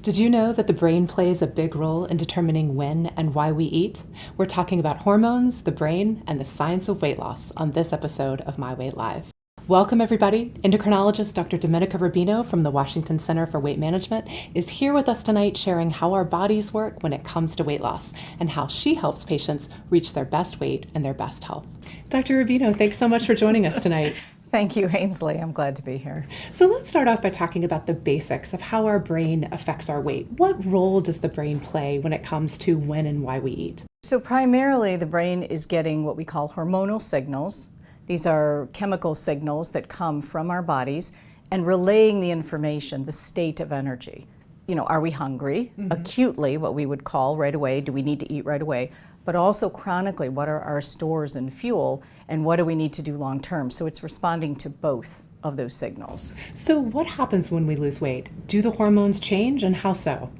Did you know that the brain plays a big role in determining when and why we eat? We're talking about hormones, the brain, and the science of weight loss on this episode of My Weight Live. Welcome everybody. Endocrinologist Dr. Domenica Rubino from the Washington Center for Weight Management is here with us tonight sharing how our bodies work when it comes to weight loss and how she helps patients reach their best weight and their best health. Dr. Rubino, thanks so much for joining us tonight. Thank you, Ainsley. I'm glad to be here. So let's start off by talking about the basics of how our brain affects our weight. What role does the brain play when it comes to when and why we eat? So primarily the brain is getting what we call hormonal signals. These are chemical signals that come from our bodies and relaying the information, the state of energy. You know, are we hungry? Acutely, what we would call right away, do we need to eat right away? But also chronically, what are our stores and fuel, and what do we need to do long term? So it's responding to both of those signals. So what happens when we lose weight? Do the hormones change, and how so?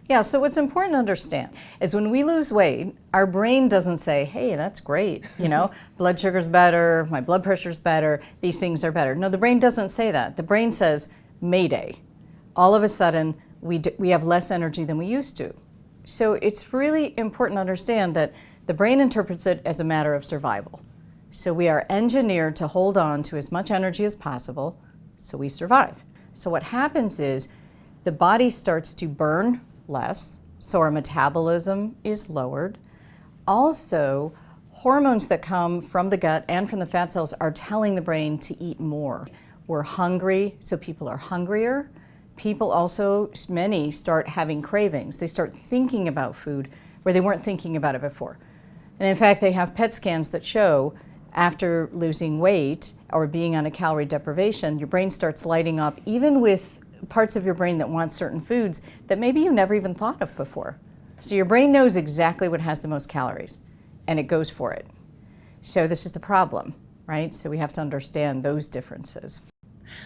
Yeah, so what's important to understand is when we lose weight, our brain doesn't say, hey, that's great, you know, blood sugar's better, my blood pressure's better, these things are better. No, the brain doesn't say that. The brain says, Mayday. All of a sudden, we have less energy than we used to. So it's really important to understand that the brain interprets it as a matter of survival. So we are engineered to hold on to as much energy as possible so we survive. So what happens is the body starts to burn less, so our metabolism is lowered. Also, hormones that come from the gut and from the fat cells are telling the brain to eat more. We're hungry, so people are hungrier. People also, many start having cravings. They start thinking about food where they weren't thinking about it before. And in fact, they have PET scans that show after losing weight or being on a calorie deprivation, your brain starts lighting up even with parts of your brain that want certain foods that maybe you never even thought of before. So your brain knows exactly what has the most calories and it goes for it. So this is the problem, right? So we have to understand those differences.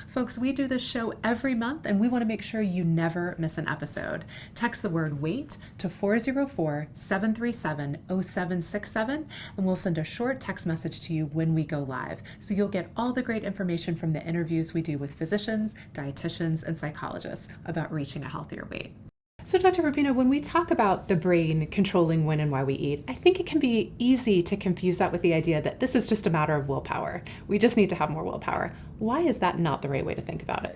Folks, we do this show every month and we want to make sure you never miss an episode. Text the word WAIT to 404-737-0767 and we'll send a short text message to you when we go live. So you'll get all the great information from the interviews we do with physicians, dietitians, and psychologists about reaching a healthier weight. So Dr. Rubino, when we talk about the brain controlling when and why we eat, I think it can be easy to confuse that with the idea that this is just a matter of willpower. We just need to have more willpower. Why is that not the right way to think about it?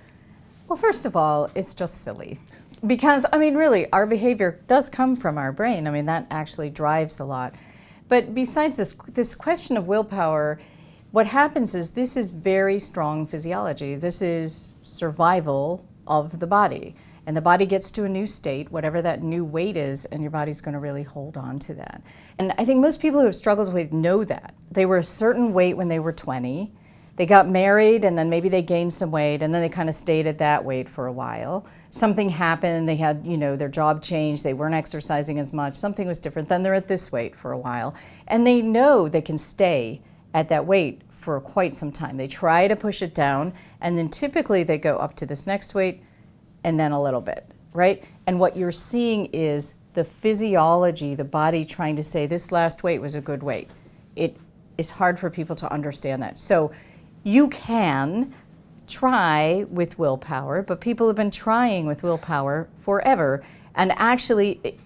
Well, first of all, it's just silly. Because, I mean, really, our behavior does come from our brain. I mean, that actually drives a lot. But besides this question of willpower, what happens is this is very strong physiology. This is survival of the body. And the body gets to a new state, whatever that new weight is, and your body's going to really hold on to that. And I think most people who have struggled with know that. They were a certain weight when they were 20. They got married, and then maybe they gained some weight, and then they kind of stayed at that weight for a while. Something happened, they had, you know, their job changed, they weren't exercising as much, something was different, then they're at this weight for a while. And they know they can stay at that weight for quite some time. They try to push it down, and then typically they go up to this next weight, and then a little bit, right? And what you're seeing is the physiology, the body trying to say this last weight was a good weight. It is hard for people to understand that. So you can try with willpower, but people have been trying with willpower forever. And actually,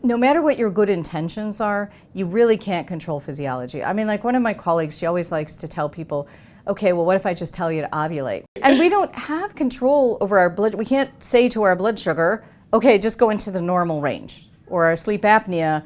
no matter what your good intentions are, you really can't control physiology. I mean, like one of my colleagues, she always likes to tell people, okay, well, what if I just tell you to ovulate? And we don't have control over our blood. We can't say to our blood sugar, okay, just go into the normal range. Or our sleep apnea,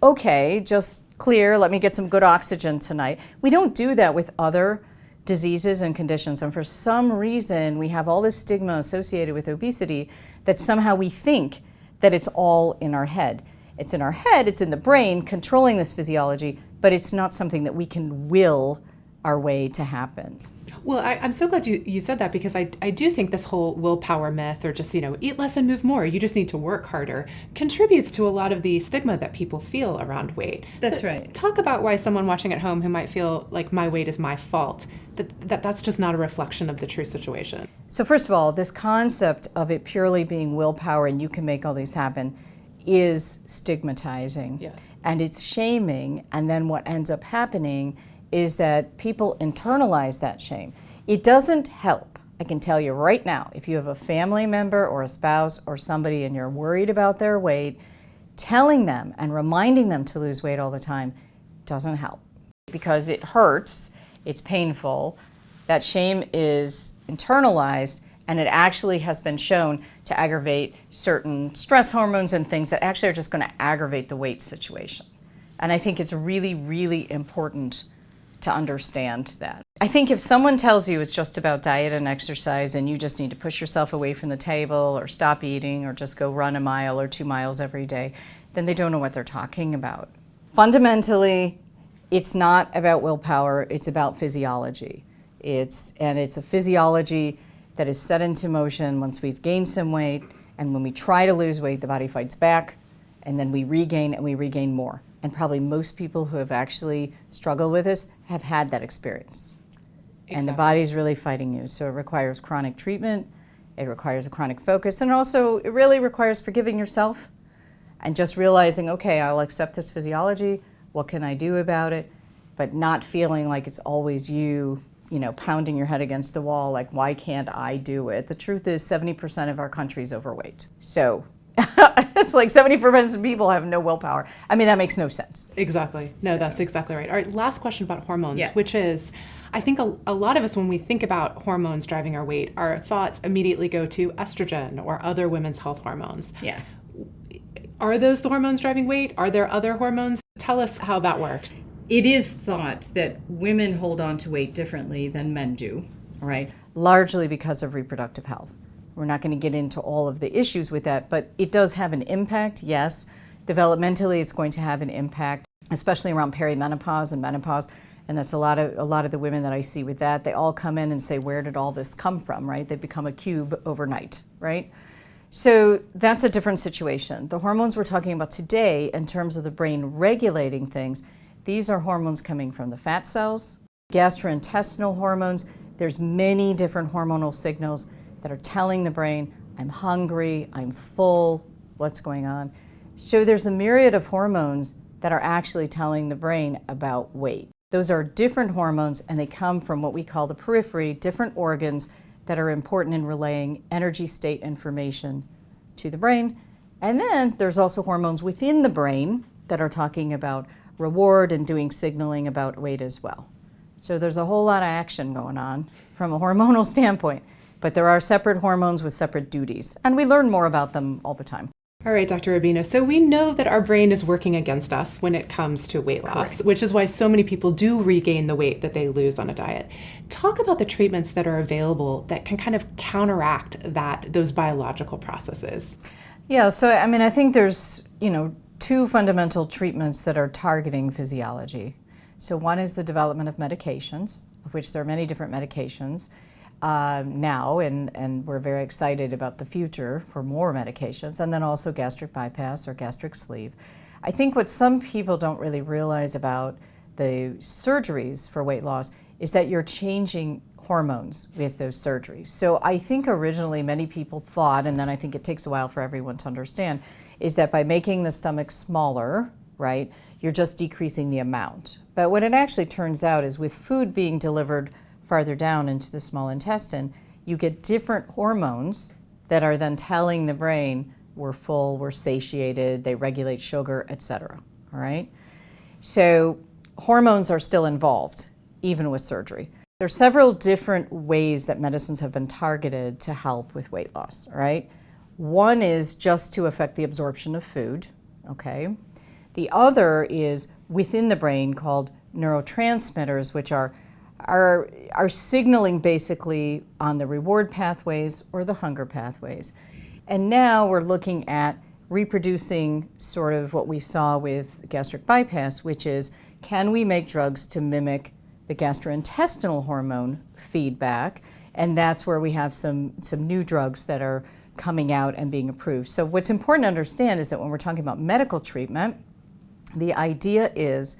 okay, just clear, let me get some good oxygen tonight. We don't do that with other diseases and conditions. And for some reason, we have all this stigma associated with obesity that somehow we think that it's all in our head. It's in our head, it's in the brain, controlling this physiology, but it's not something that we can will our way to happen. Well, I'm so glad you said that because I do think this whole willpower myth or just, you know, eat less and move more, you just need to work harder, contributes to a lot of the stigma that people feel around weight. That's right. Talk about why someone watching at home who might feel like my weight is my fault, that's just not a reflection of the true situation. So first of all, this concept of it purely being willpower and you can make all these happen is stigmatizing. Yes. And it's shaming, and then what ends up happening is that people internalize that shame. It doesn't help I can tell you right now, if you have a family member or a spouse or somebody and you're worried about their weight, telling them and reminding them to lose weight all the time doesn't help because it hurts, it's painful, that shame is internalized, and it actually has been shown to aggravate certain stress hormones and things that actually are just going to aggravate the weight situation. And I think it's really, really important to understand that. I think if someone tells you it's just about diet and exercise and you just need to push yourself away from the table or stop eating or just go run a mile or 2 miles every day, then they don't know what they're talking about. Fundamentally, it's not about willpower, it's about physiology. It's a physiology that is set into motion once we've gained some weight, and when we try to lose weight, the body fights back, and then we regain and we regain more. And probably most people who have actually struggled with this have had that experience. Exactly. And the body's really fighting you. So it requires chronic treatment, it requires a chronic focus, and also it really requires forgiving yourself and just realizing, okay, I'll accept this physiology, what can I do about it? But not feeling like it's always you pounding your head against the wall, like, why can't I do it? The truth is 70% of our country is overweight. So it's like 70% of people have no willpower. I mean, that makes no sense. Exactly. No, so. That's exactly right. All right, last question about hormones, yeah. Which is, I think a lot of us, when we think about hormones driving our weight, our thoughts immediately go to estrogen or other women's health hormones. Yeah. Are those the hormones driving weight? Are there other hormones? Tell us how that works. It is thought that women hold on to weight differently than men do, right? Largely because of reproductive health. We're not going to get into all of the issues with that, but it does have an impact, yes. Developmentally, it's going to have an impact, especially around perimenopause and menopause. And that's a lot of the women that I see with that. They all come in and say, where did all this come from, right? They become a cube overnight, right? So that's a different situation. The hormones we're talking about today, in terms of the brain regulating things, these are hormones coming from the fat cells, gastrointestinal hormones. There's many different hormonal signals that are telling the brain, I'm hungry, I'm full, what's going on? So there's a myriad of hormones that are actually telling the brain about weight. Those are different hormones, and they come from what we call the periphery, different organs that are important in relaying energy state information to the brain. And then there's also hormones within the brain that are talking about reward and doing signaling about weight as well. So there's a whole lot of action going on from a hormonal standpoint. But there are separate hormones with separate duties, and we learn more about them all the time. All right, Dr. Rubino. So we know that our brain is working against us when it comes to weight loss, correct, which is why so many people do regain the weight that they lose on a diet. Talk about the treatments that are available that can kind of counteract those biological processes. Yeah, so I mean, I think there's, two fundamental treatments that are targeting physiology. So one is the development of medications, of which there are many different medications. Now, and we're very excited about the future for more medications, and then also gastric bypass or gastric sleeve. I think what some people don't really realize about the surgeries for weight loss is that you're changing hormones with those surgeries. So I think originally many people thought, and then I think it takes a while for everyone to understand, is that by making the stomach smaller, right, you're just decreasing the amount. But what it actually turns out is with food being delivered farther down into the small intestine, you get different hormones that are then telling the brain, we're full, we're satiated, they regulate sugar, etc. All right? So hormones are still involved, even with surgery. There are several different ways that medicines have been targeted to help with weight loss, all right? One is just to affect the absorption of food, okay? The other is within the brain called neurotransmitters, which are signaling basically on the reward pathways or the hunger pathways. And now we're looking at reproducing sort of what we saw with gastric bypass, which is, can we make drugs to mimic the gastrointestinal hormone feedback? And that's where we have some new drugs that are coming out and being approved. So what's important to understand is that when we're talking about medical treatment, the idea is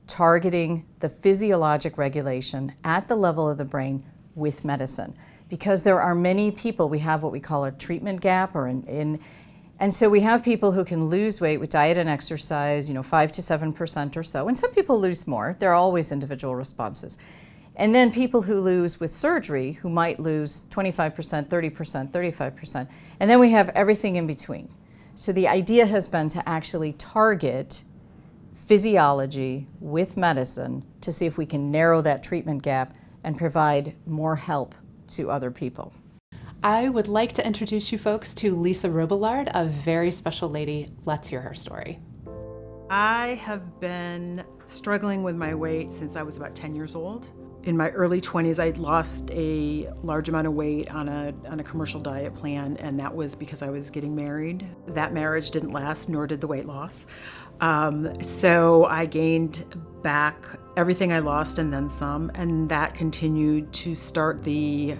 targeting the physiologic regulation at the level of the brain with medicine. Because there are many people, we have what we call a treatment gap, and so we have people who can lose weight with diet and exercise, 5 to 7% or so, and some people lose more. There are always individual responses. And then people who lose with surgery, who might lose 25%, 30%, 35%. And then we have everything in between. So the idea has been to actually target physiology with medicine to see if we can narrow that treatment gap and provide more help to other people. I would like to introduce you folks to Lisa Robillard, a very special lady. Let's hear her story. I have been struggling with my weight since I was about 10 years old. In my early 20s, I lost a large amount of weight on a commercial diet plan, and that was because I was getting married. That marriage didn't last, nor did the weight loss. So I gained back everything I lost and then some, and that continued to start the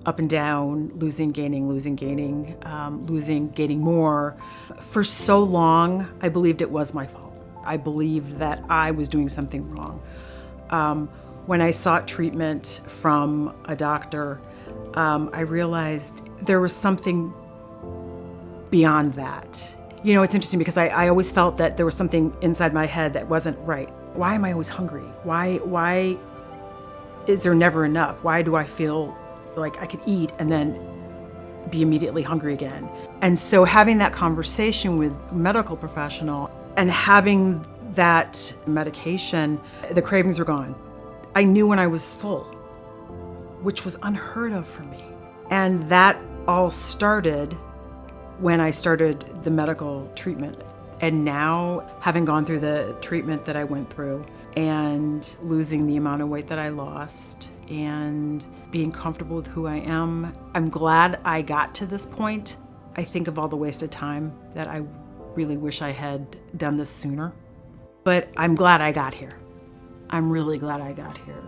up and down, losing, gaining, gaining more. For so long, I believed it was my fault. I believed that I was doing something wrong. When I sought treatment from a doctor, I realized there was something beyond that. You know, it's interesting because I always felt that there was something inside my head that wasn't right. Why am I always hungry? Why is there never enough? Why do I feel like I could eat and then be immediately hungry again? And so having that conversation with a medical professional and having that medication, the cravings were gone. I knew when I was full, which was unheard of for me. And that all started when I started the medical treatment. And now, having gone through the treatment that I went through and losing the amount of weight that I lost and being comfortable with who I am, I'm glad I got to this point. I think of all the wasted time that I really wish I had done this sooner. But I'm glad I got here. I'm really glad I got here.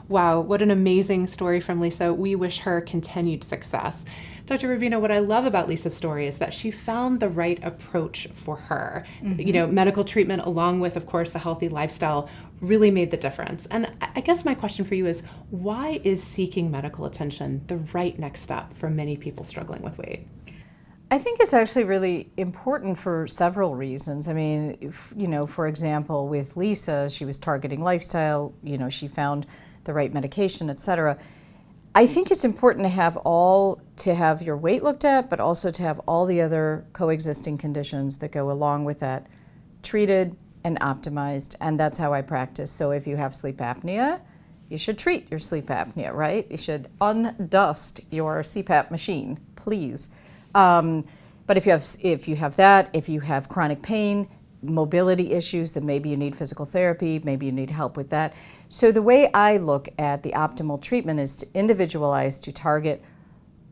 Wow, what an amazing story from Lisa. We wish her continued success. Dr. Rubino, what I love about Lisa's story is that she found the right approach for her. Mm-hmm. You know, medical treatment along with, of course, the healthy lifestyle really made the difference. And I guess my question for you is, why is seeking medical attention the right next step for many people struggling with weight? I think it's actually really important for several reasons. I mean, for example, with Lisa, she was targeting lifestyle, she found the right medication, et cetera. I think it's important to have your weight looked at, but also to have all the other coexisting conditions that go along with that treated and optimized, and that's how I practice. So if you have sleep apnea, you should treat your sleep apnea, right? You should undust your CPAP machine, please. But if you have chronic pain, mobility issues, then maybe you need physical therapy, maybe you need help with that. So the way I look at the optimal treatment is to individualize, to target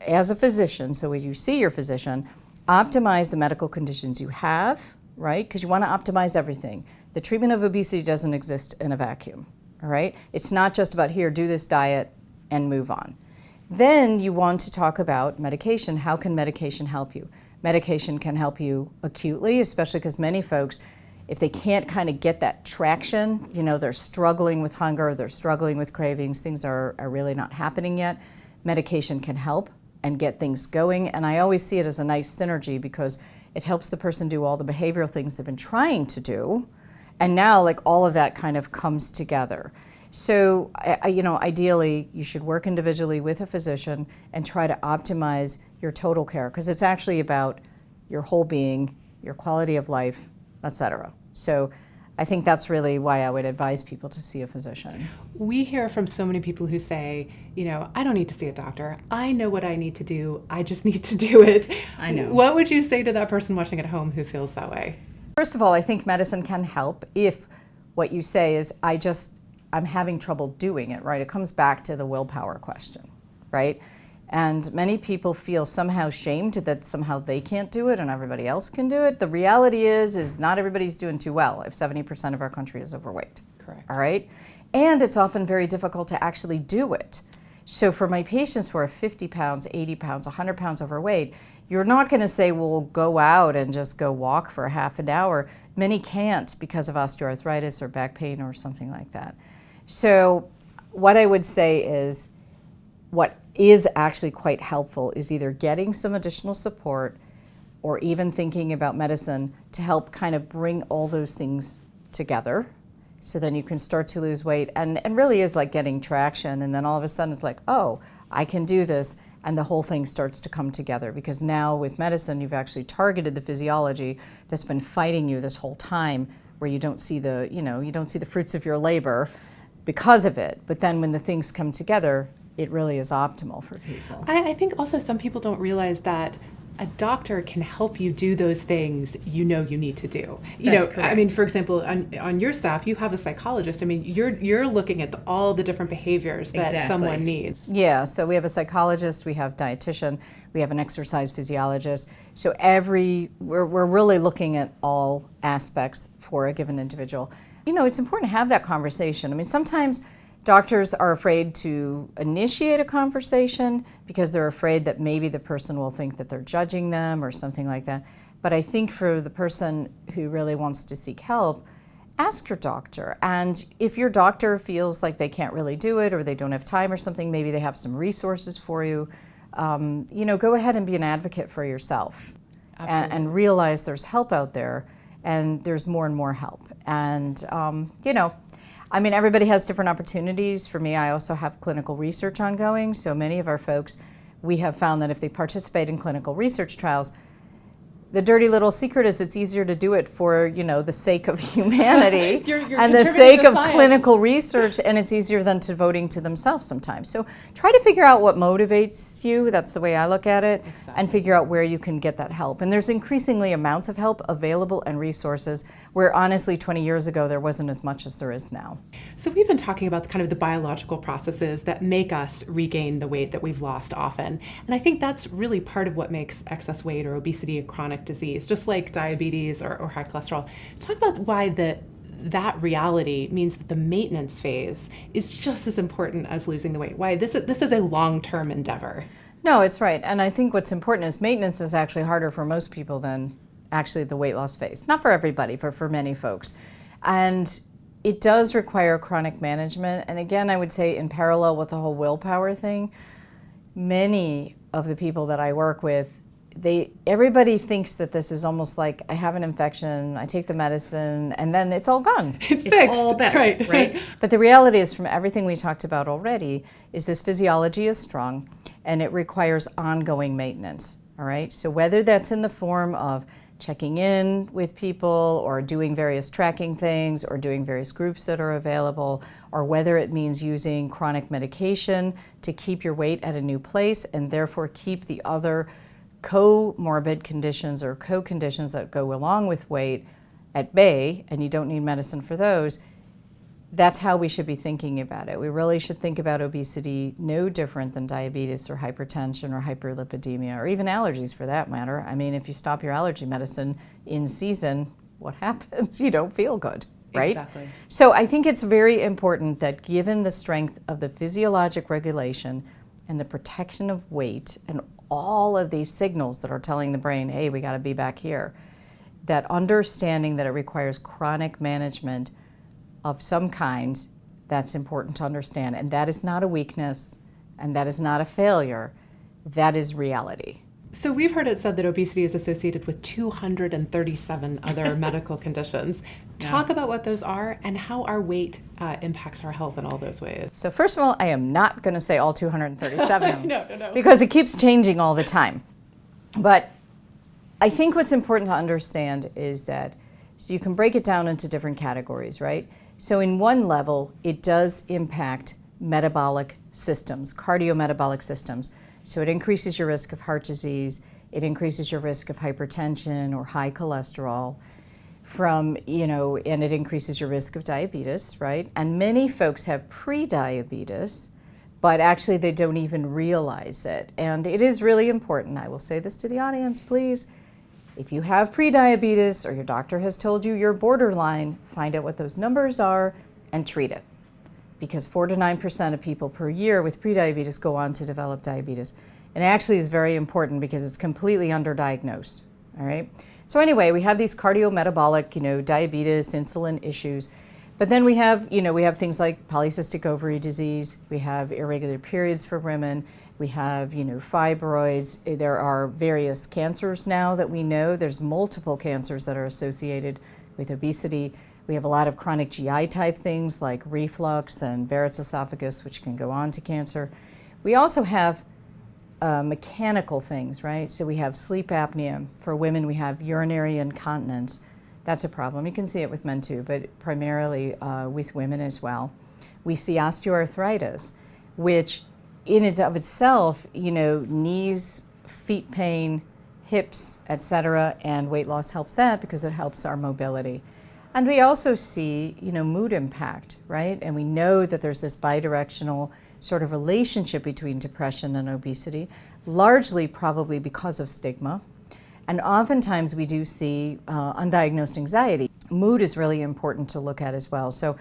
as a physician. So when you see your physician, optimize the medical conditions you have, right? Because you want to optimize everything. The treatment of obesity doesn't exist in a vacuum, all right? It's not just about here, do this diet and move on. Then you want to talk about medication. How can medication help you? Medication can help you acutely, especially because many folks, if they can't kind of get that traction, they're struggling with hunger, they're struggling with cravings, things are really not happening yet. Medication can help and get things going. And I always see it as a nice synergy because it helps the person do all the behavioral things they've been trying to do. And now all of that kind of comes together. So, ideally, you should work individually with a physician and try to optimize your total care because it's actually about your whole being, your quality of life, etc. So I think that's really why I would advise people to see a physician. We hear from so many people who say, I don't need to see a doctor. I know what I need to do. I just need to do it. I know. What would you say to that person watching at home who feels that way? First of all, I think medicine can help if what you say is, I'm having trouble doing it, right? It comes back to the willpower question, right? And many people feel somehow shamed that somehow they can't do it and everybody else can do it. The reality is not everybody's doing too well if 70% of our country is overweight. Correct. All right? And it's often very difficult to actually do it. So for my patients who are 50 pounds, 80 pounds, 100 pounds overweight, you're not going to say, well, go out and just go walk for half an hour. Many can't because of osteoarthritis or back pain or something like that. So what I would say is what is actually quite helpful is either getting some additional support or even thinking about medicine to help kind of bring all those things together. So then you can start to lose weight, and really is like getting traction, and then all of a sudden it's like, oh, I can do this, and the whole thing starts to come together, because now with medicine you've actually targeted the physiology that's been fighting you this whole time, where you don't see the, you don't see the fruits of your labor because of it. But then when the things come together, it really is optimal for people. I think also some people don't realize that a doctor can help you do those things you need to do. That's correct. I mean, for example, on your staff, you have a psychologist. I mean, you're looking at all the different behaviors that someone needs. Yeah, so we have a psychologist, we have dietitian, we have an exercise physiologist. So we're really looking at all aspects for a given individual. It's important to have that conversation. I mean, sometimes doctors are afraid to initiate a conversation because they're afraid that maybe the person will think that they're judging them or something like that. But I think for the person who really wants to seek help, ask your doctor. And if your doctor feels like they can't really do it, or they don't have time or something, maybe they have some resources for you. Go ahead and be an advocate for yourself. And realize there's help out there, and there's more and more help. And, everybody has different opportunities. For me, I also have clinical research ongoing. So many of our folks, we have found that if they participate in clinical research trials, the dirty little secret is it's easier to do it for, the sake of humanity you're and the sake of science. clinical devoting and it's easier than to voting to themselves sometimes. So try to figure out what motivates you. That's the way I look at it. Exactly. And figure out where you can get that help. And there's increasingly amounts of help available and resources where honestly 20 years ago there wasn't as much as there is now. So we've been talking about kind of the biological processes that make us regain the weight that we've lost often. And I think that's really part of what makes excess weight or obesity a chronic disease, just like diabetes or high cholesterol. Talk about why that reality means that the maintenance phase is just as important as losing the weight. Why this is a long-term endeavor. No, it's right. And I think what's important is maintenance is actually harder for most people than actually the weight loss phase. Not for everybody, but for many folks. And it does require chronic management. And again, I would say in parallel with the whole willpower thing, many of the people that I work with, everybody thinks that this is almost like I have an infection, I take the medicine, and then it's all gone. It's fixed. All better, right? But the reality is, from everything we talked about already, is this physiology is strong, and it requires ongoing maintenance, all right? So whether that's in the form of checking in with people, or doing various tracking things, or doing various groups that are available, or whether it means using chronic medication to keep your weight at a new place, and therefore keep the other comorbid conditions or co-conditions that go along with weight at bay, and you don't need medicine for those. That's how we should be thinking about it. We really should think about obesity no different than diabetes or hypertension or hyperlipidemia, or even allergies for that matter. I mean, if you stop your allergy medicine in season, what happens? You don't feel good, right? Exactly. So I think it's very important that, given the strength of the physiologic regulation and the protection of weight and all of these signals that are telling the brain, hey, we got to be back here, that understanding that it requires chronic management of some kind, that's important to understand. And that is not a weakness, and that is not a failure. That is reality. So we've heard it said that obesity is associated with 237 other medical conditions. Talk about what those are and how our weight impacts our health in all those ways. So first of all, I am not going to say all 237 No. because it keeps changing all the time. But I think what's important to understand is that, so you can break it down into different categories, right? So in one level, it does impact metabolic systems, cardiometabolic systems. So it increases your risk of heart disease, it increases your risk of hypertension or high cholesterol, and it increases your risk of diabetes, right? And many folks have pre-diabetes, but actually they don't even realize it. And it is really important, I will say this to the audience, please, if you have pre-diabetes or your doctor has told you you're borderline, find out what those numbers are and treat it. Because 4 to 9% of people per year with prediabetes go on to develop diabetes. And it actually is very important because it's completely underdiagnosed, all right? So anyway, we have these cardiometabolic, diabetes, insulin issues. But then we have things like polycystic ovary disease, we have irregular periods for women, we have, fibroids. There are various cancers now that we know. There's multiple cancers that are associated with obesity. We have a lot of chronic GI type things like reflux and Barrett's esophagus, which can go on to cancer. We also have mechanical things, right? So we have sleep apnea. For women, we have urinary incontinence. That's a problem. You can see it with men too, but primarily with women as well. We see osteoarthritis, which in and of itself, knees, feet pain, hips, etc., and weight loss helps that because it helps our mobility. And we also see, mood impact, right? And we know that there's this bidirectional sort of relationship between depression and obesity, largely probably because of stigma. And oftentimes we do see undiagnosed anxiety. Mood is really important to look at as well. So,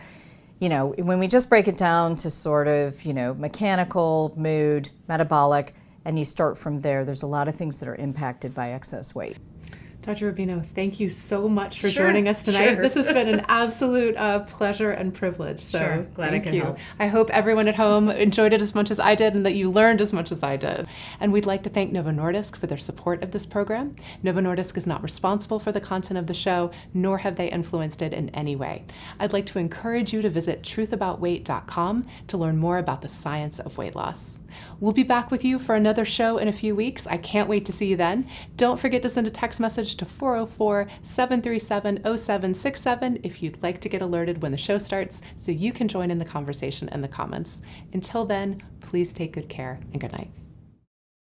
when we just break it down to sort of, mechanical, mood, metabolic, and you start from there, there's a lot of things that are impacted by excess weight. Dr. Rubino, thank you so much for joining us tonight. This has been an absolute pleasure and privilege. So glad I could help. I hope everyone at home enjoyed it as much as I did and that you learned as much as I did. And we'd like to thank Novo Nordisk for their support of this program. Novo Nordisk is not responsible for the content of the show, nor have they influenced it in any way. I'd like to encourage you to visit truthaboutweight.com to learn more about the science of weight loss. We'll be back with you for another show in a few weeks. I can't wait to see you then. Don't forget to send a text message to 404-737-0767 if you'd like to get alerted when the show starts so you can join in the conversation in the comments. Until then, please take good care and good night.